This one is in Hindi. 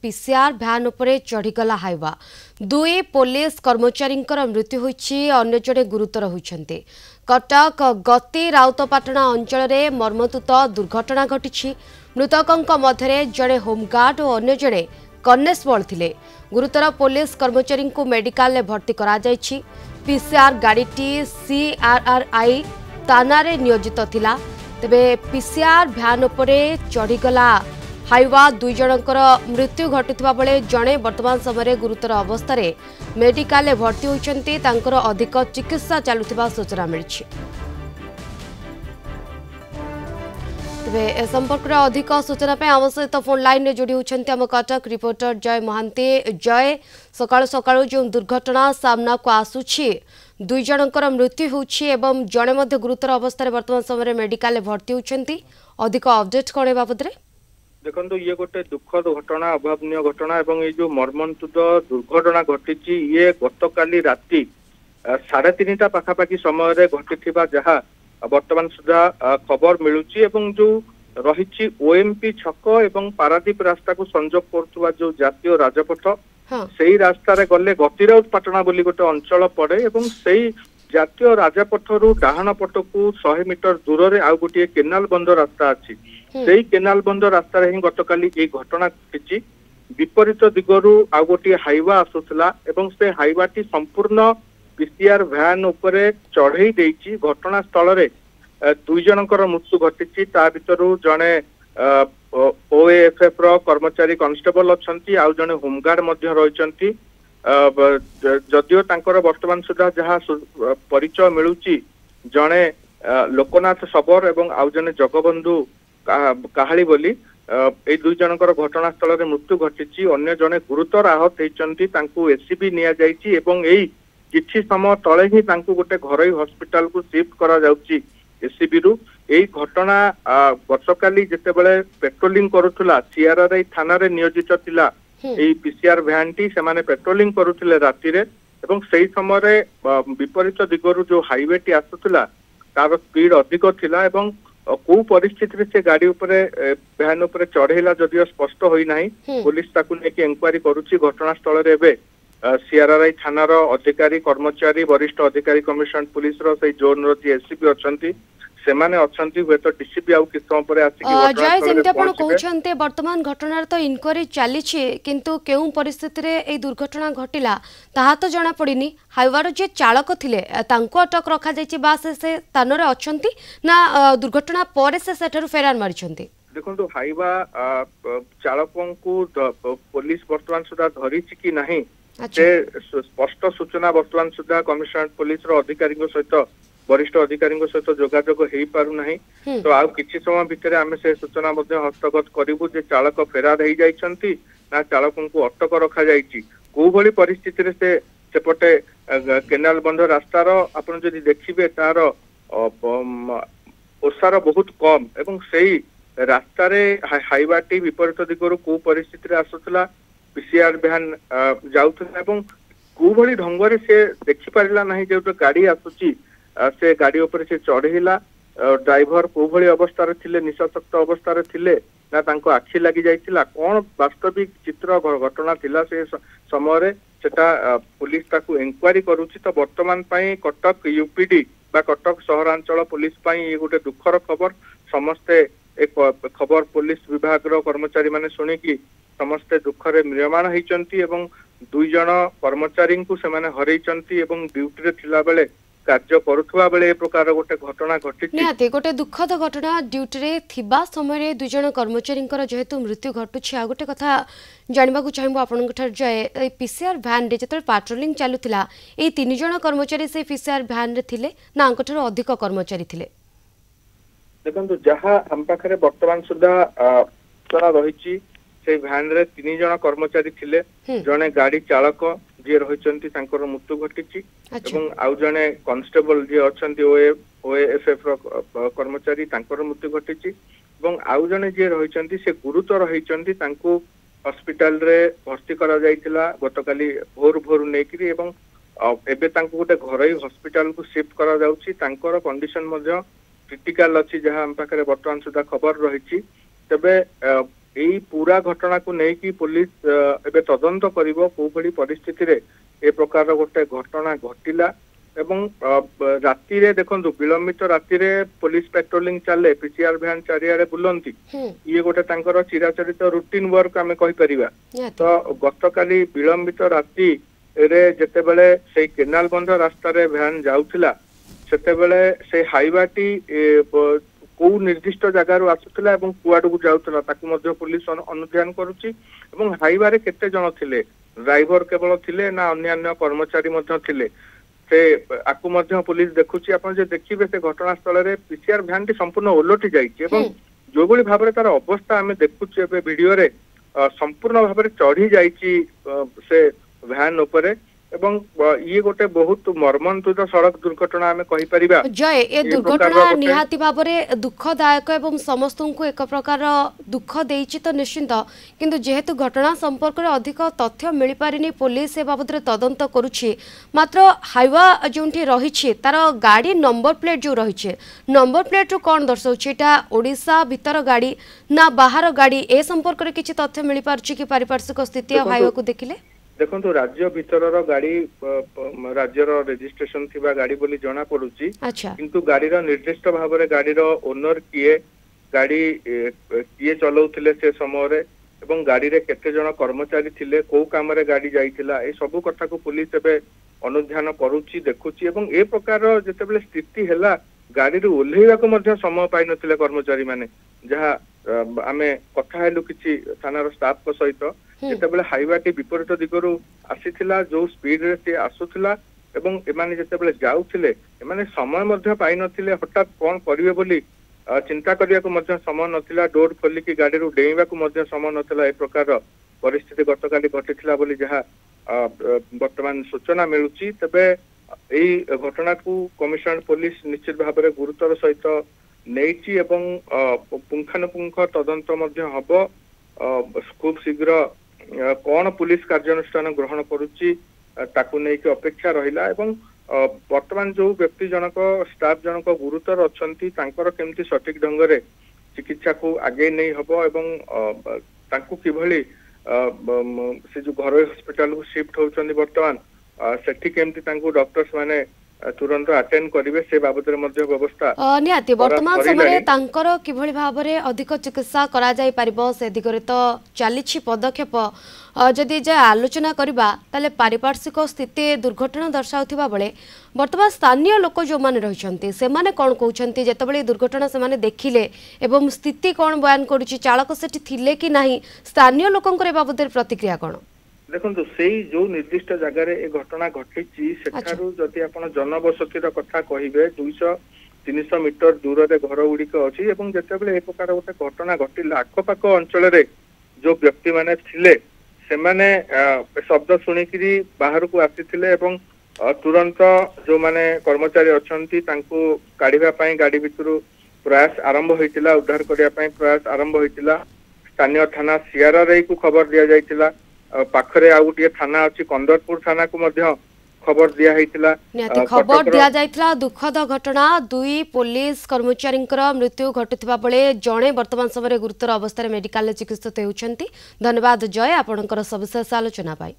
पीसीआर भ्यान उपरे चढ़ीगला हाइवा दुई पुलिस कर्मचारी मृत्यु होईछि अन्य जड़े गुरुतर होइछन्ते। कटक गति राउतपाटना अंचल में मर्मतुत दुर्घटना घटी। मृतकों मध्य जड़े होमगार्ड और अन्य जड़े कन्नेस्बल थिले। गुरुतर पुलिस कर्मचारी को मेडिकल भर्ती करा जायछि। पीसीआर गाड़ीटी सीआरआरआई थाना नियोजित थिला। तेबे पीसीआर भ्यान उपरे चढ़ीगला हाइवा दुई जनकर मृत्यु घटुवा बेले जड़े वर्तमान समय गुरुतर अवस्था मेडिकल भर्ती होइछन्ते। तांकर अधिक चिकित्सा चलुथिबा सूचना मिली। तेबे ए संपर्क में अधिक सूचना आम सहित फोन लाइन में जोड़ी होती आम कटक रिपोर्टर जय महांती। जय, सकाळु सकाळु जो दुर्घटना सामना को आसुछि दुई जनकर मृत्यु होछि एवं जड़े मध्य गुरुतर अवस्था वर्तमान समय मेडिकल भर्ती होइछन्ती। अधिक अपडेट कौन बाबद देखो ये गोटे दुखद घटना, अभावनीय घटना एवं ये जो मर्मन्तुद दुर्घटना घटी ये गतकाली राति 3:30 पाखापाखि समय घटी जहाँ वर्तमान सुधा खबर मिलूची एवं जो रही ओएमपी छक एवं पारादीप रास्ता को संजोग करुवा जो जातीय राजपथ से रास्तार गले गतिराउतपाटना बोली गोटे अंचल पड़े एवं से जातीय राजपथरू डाहाण पट को 100 मीटर दूर में आउ गोटे केनाल बंद रास्ता अच्छी। से केनाल बंद रास्तार ही गतकाली ये घटना घटी। विपरीत दिगरू आउ गोटे हाइवा आसुला एवं से हाइवाटी संपूर्ण पीसीआर भ्यान उपरे चढ़ई देइछि। घटनास्थल रे दुई जनकर मृत्यु घटी। ता भितरु जने ओएएफएफ रो कर्मचारी कांस्टेबल अछंती आउ जने होमगार्ड मध्य रहिसंती। जदियो तांकर वर्तमान सुधा जहाँ परिचय मिलूची जने लोकनाथ सबर एवं आउ जने जगबंधु काहाली बोली ए दुई जनकर घटनास्थल रे मृत्यु घटी। अन्य जने गुरुतर आहत होइचंती। तांकू एसीबी निया जाइछि एवं एई किछि समय तले ही तांकू गोटे घरोई हॉस्पिटल को शिफ्ट करा जाउची एसीबी रु। एई घटना गतकाली जेतेबेले पेट्रोलिंग करुथुला सीआरआरआई थाना रे नियोजित थिला एई पीसीआर भ्यान टी सेमाने पेट्रोलिंग करुथिले राति रे एवं सेही समय रे विपरीत दिगरु जो हाईवे टी आसुथुला तार स्पीड अधिक थिला एवं को परिस्थिति रे से गाड़ी उपरे भ्यान उपरे चढ़ेला जदियो स्पष्ट होई नाही। पुलिस ताकू नेकी इंक्वायरी करूची। घटनास्थल रे एबे सीआरआरआई थानार अधिकारी कर्मचारी वरिष्ठ अधिकारी कमिशनरेट पुलिस रो से जोन रो एससीपी अछंती सेमाने अछंती हुए तो डीसीपी आउ किस समय पर आसी कि जय जेंते आपण कहउछन्ते वर्तमान घटनार तो इनक्वायरी चाली छी किंतु केउ परिस्थिति रे ए दुर्घटना घटिला ताहा तो जाना पड़िनी। हाइवार जे चालक थिले तांको अटक रखा जायछि बा से स्थान रे अछंती ना दुर्घटना पर से सेठर फेरार मारिछन्ती। देखो हाइवा चालकों को पुलिस वर्तमान सुधा धरी छी कि नहीं से स्पष्ट सूचना वर्तमान सुधा कमिशनरेट पुलिस रो अधिकारी सहित वरिष्ठ अधिकारी सहित जोगाजोग हो पारु नाही। तो आउ किछि समय भितर आमे से सूचना मध्ये हस्तगत करिवु जे चालक फेरार हो जाइछन्ती ना चालकों को अटक रखा जाइछि। को भली परिस्थिति रे से सेपटे केनाल बंध रास्तार आपण जदि देखिबे तार ओसार बहुत कम एवं सेही रास्ता रे हाइवाटी विपरीत दिगरु को परिस्थिति रे आसुतला पीसीआर भ्यान जाउथला एवं को भली ढंग रे से देखि पारिला नाही जे गाड़ी आसुची से गाड़ी ऊपर से चढ़ेला। ड्राइवर को भली अवस्था रे थिले निशाशक्त अवस्था रे थिले ना तांको आखि लागि जाइतिला कोन वास्तविक चित्र घटना थिला से समय रे सेटा पुलिस ताकू इंक्वायरी करूची। तो वर्तमान पई कटक यूपीडी बा कटक सहरांचल पुलिस पई ये गोटे दुखर खबर। समस्ते एक खबर पुलिस विभाग रो कर्मचारी माने सुनी कि समस्ते दुखरे म्रियमाण होइचंती एवं दुई जन कर्मचारी को सेमाने हरैचंती एवं ड्यूटी रे थिला बेले कार्य करुवा बेले ए प्रकार गोटे घटना घटी। निहाती गोटे दुखद घटना ड्यूटी रे थिबा समय दुई जन कर्मचारी जेहेतु मृत्यु घटुछि। आ गोटे कथा जानबा को चाहबो आपन ठर जय पीसीआर भ्यान रे जतल पेट्रोलिंग चालुथिला ए 3 जन कर्मचारी से पीसीआर भ्यान रे थिले ना अंक ठर अधिक कर्मचारी थिले। देखंतु जहां हम पाखरे वर्तमान सुधा तरा रहिछि से भ्यान रे 3 जन कर्मचारी थिले। जने गाड़ी चालक जे रहिचंती तांकर मृत्यु घटिछि एवं आउ जने कांस्टेबल जे अछंती ओएएफएफ रो कर्मचारी तांकर मृत्यु घटिछि एवं आउ जने जे रहिचंती से गुरुतर रहिचंती तांको हॉस्पिटल रे भर्ती करा जाइतिला गतकाली भोर भोर नेकिरी एवं एबे तांको गोटे घरोई हॉस्पिटल को शिफ्ट करा जाउछि। तांकर कंडीशन मध्ये क्रिटिकल अछि जहां हम पाखरे वर्तमान सुधा खबर रहिछि। तबे एई पूरा घटना को लेकिन पुलिस एबे तदंत करिवो को भली परिस्थिति रे ए प्रकार गोटे घटना घटिला एवं राति रे देखंतु विलंबित राति रे पुलिस पेट्रोलिंग चले पीसीआर वैन चारियाडे बुलंती ये गोटे तांकर चिराचरित रूटीन वर्क आमे कहि परिबा। तो गतकाली विलंबित राति रे जेतेबेले से केनाल बंध रास्ता रे वैन जाउथिला सेतेबेले से हाईवाटी को निर्दिष्ट जगार आसुला एवं कुआड़ को जाउथिला ताकू मध्ये पुलिस अनुध्यान करूची एवं हाईवा रे केते जण थिले ड्राइवर केवल थिले ना अन्य कर्मचारी मध्ये थिले से आकु मध्ये पुलिस देखुची आपण जे देखिबे से घटनास्थल रे पीसीआर वैन टी संपूर्ण ओलटी जाईची एवं जो भली भाबरे तार अवस्था आमे देखुची एबे वीडियो रे संपूर्ण भाबरे चढ़ी जाईची से वैन उपरे एवं ये गोटे बहुत मर्मन्तुद सड़क दुर्घटना आमे कहि परिबा। जय ए दुर्घटना निहाती भाबरे दुखदायक एवं समस्त को एक प्रकार दुख देइछि तो निश्चित किंतु जेहेतु घटना संपर्क रे अधिक तथ्य मिली पारिनी पुलिस ए बाबद रे तदंत करूछि मात्र हाईवा जोंठी रहिछि तार गाड़ी नंबर प्लेट जो रहिछि नंबर प्लेट रो कोन दर्शाउछि एटा ओडिसा भीतर गाड़ी ना बाहर गाड़ी ए संपर्क रे किछि तथ्य मिली पारछि कि पारिपार्श्विक स्थिति हाईवा को देखिले देखो राज्य भीतर गाड़ी राज्यर रेजिस्ट्रेशन थिबा गाड़ी बोली जना पड़ुची किंतु गाड़ीर निर्दिष्ट भाव में गाड़ीर ओनर किए गाड़ी किए चलाउथिले से समय रे एवं गाड़ी रे केते जण कर्मचारी थिले को काम रे गाड़ी जाइथिला ए सब कथा को पुलिस एबे अनुध्यान करूची देखुची एवं ए प्रकार जेतेबेले स्थिति हैला गाड़ी रे ओल्हेवा को मध्ये समय पाइ नथिले कर्मचारी माने जहा आमे कथा हेलु किछि थानार स्टाफ को सहित जेतेबेले हाईवाटी विपरीत दिगरु आसीथिला जो स्पीड रे से आसुथिला एवं एमाने जेतेबेले जाउथिले एमाने समय मध्ये पाइ नथिले हठात कोन करिवे बोली चिंता करिया को मध्ये समय नथिला डोर खोली की गाड़ी रो डेइबा को मध्ये समय नथिला ए प्रकार परिस्थिति गतकाली घटिथिला बोली जहा वर्तमान सूचना मिलुची तबे एई घटना को कमिशनर पुलिस निश्चित भाव में गुरुतर सहित नेइची एवं पुंखानुपुंख तदंत मध्ये हबो खूब शीघ्र कौन पुलिस कार्यानुष्ठान ग्रहण करुच्ची ताकू नहीं कि अपेक्षा रहिला एवं वर्तमान जो व्यक्ति जनक स्टाफ जनक गुरुतर अच्छंती तांकर केमती सठिक ढंग रे चिकित्सा को आगे नहीं हबो एवं तांकू किभली से जो घर हॉस्पिटल को शिफ्ट होचंदी वर्तमान सेठी केमती तांकू डॉक्टर्स माने तुरंत अटेंड करिवे से बाबद रे मध्ये व्यवस्था निहाती वर्तमान समय तांकर किभली भाव में अधिक चिकित्सा करा जाय परिबो से दिगरे तो चलीछि पदक्षेप जदि जे आलोचना करबा ताले पारिपार्श्विक स्थिति दुर्घटना दर्शाउथिबा बेले वर्तमान स्थानीय लोक जो माने रहिसंती से माने कोन कहउछंती जेतबेले दुर्घटना से माने देखिले एवं स्थिति कोन बयान करूछि चालक सेठी थिले कि नाही स्थानीय लोकंकर बाबद रे प्रतिक्रिया कोन देखो से जो निर्दिष्ट जगार ए घटना घटी सेठारु जदि आपण जनबसतिर कथा कहिबे 200-300 मीटर दूर रे घर गुड़िक अच्छी एवं जितेबाला ए प्रकार गोटे घटना घटिला आखपाख अंचल जो व्यक्ति माने थिले से माने शब्द शुणिकी बाहर को आसीथिले एवं तुरंत जो माने कर्मचारी अच्छी काढ़ा गाड़ी भितर प्रयास आरंभ होइतिला उद्धार करने प्रयास आरंभ होइतिला स्थानीय थाना सीआरआरआई को खबर दिया जाइतिला पाखरे आ गोटे थाना अच्छी कंदरपुर थाना को मध्य खबर दिया हैतिला खबर दिया जाइतिला दुखद घटना दुई पुलिस कर्मचारी मृत्यु घटुवा बेले जड़े वर्तमान समय गुरुतर अवस्था मेडिकल चिकित्सित होउछंती। धन्यवाद जय आपणकर सविशेष आलोचना पाई।